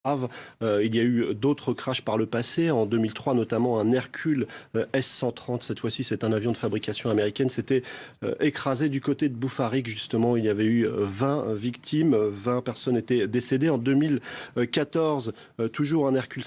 grave. Il y a eu d'autres crashs par le passé. En 2003, notamment un Hercule S-130. Cette fois-ci, c'est un avion de fabrication américaine. S'était écrasé du côté de Boufarik, justement. Il y avait eu 20 victimes. 20 personnes étaient décédées. En 2014, toujours un Hercule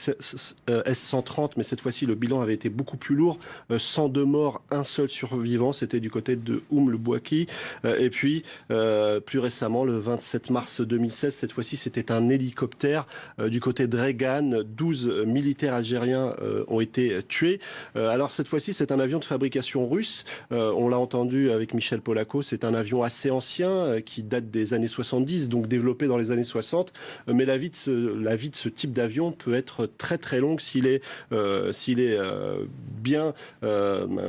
S-130, mais cette fois-ci, le bilan avait été beaucoup plus lourd. 102 morts, un seul survivant. C'était du côté de Oum-le-Bouaki. Et puis, plus récemment, le 27 mars 2016, cette fois-ci, c'était un hélicoptère du côté de Regan. 12 militaires algériens ont été tués. Alors cette fois-ci, c'est un avion de fabrication russe. On l'a entendu avec Michel Polaco, c'est un avion assez ancien qui date des années 70, donc développé dans les années 60. Mais la vie de ce type d'avion peut être très très longue s'il est bien,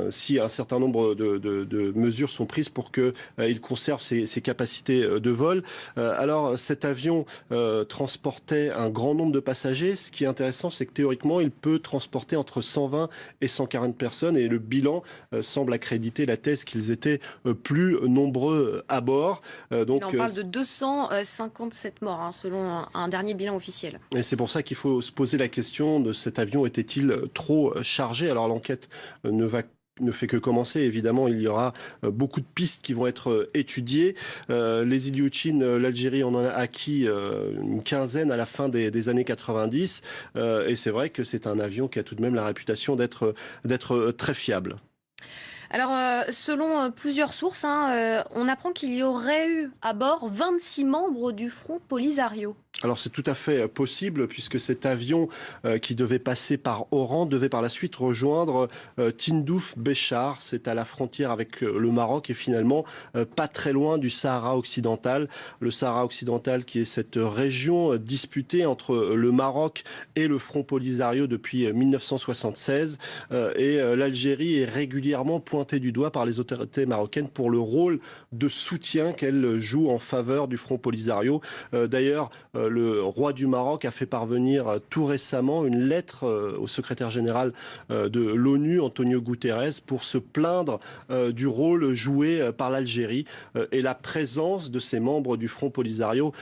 si un certain nombre de mesures sont prises pour qu'il conserve ses capacités de vol. Alors cet avion transportait un grand nombre de passagers. Ce qui est intéressant, c'est que théoriquement, il peut transporter entre 120 et 140 personnes et le bilan semble accréditer la thèse qu'ils étaient plus nombreux à bord. Donc, on parle de 257 morts, hein, selon un dernier bilan officiel. Et c'est pour ça qu'il faut se poser la question de cet avion était-il trop chargé? Alors l'enquête ne fait que commencer. Évidemment, il y aura beaucoup de pistes qui vont être étudiées. Les Ilyushin, l'Algérie en a acquis une quinzaine à la fin des années 90. Et c'est vrai que c'est un avion qui a tout de même la réputation d'être très fiable. Alors, selon plusieurs sources, on apprend qu'il y aurait eu à bord 26 membres du Front Polisario. Alors c'est tout à fait possible puisque cet avion qui devait passer par Oran devait par la suite rejoindre Tindouf Béchar. C'est à la frontière avec le Maroc et finalement pas très loin du Sahara occidental. Le Sahara occidental qui est cette région disputée entre le Maroc et le Front Polisario depuis 1976. Et l'Algérie est régulièrement pointée du doigt par les autorités marocaines pour le rôle de soutien qu'elle joue en faveur du Front Polisario. D'ailleurs, le roi du Maroc a fait parvenir tout récemment une lettre au secrétaire général de l'ONU, Antonio Guterres, pour se plaindre du rôle joué par l'Algérie. Et la présence de ces membres du Front Polisario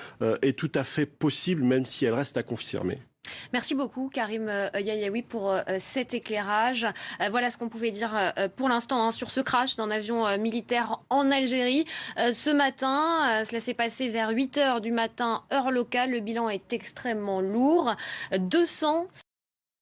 est tout à fait possible, même si elle reste à confirmer. Merci beaucoup Karim Yayaoui pour cet éclairage. Voilà ce qu'on pouvait dire pour l'instant sur ce crash d'un avion militaire en Algérie. Ce matin, cela s'est passé vers 8 h du matin, heure locale. Le bilan est extrêmement lourd. 200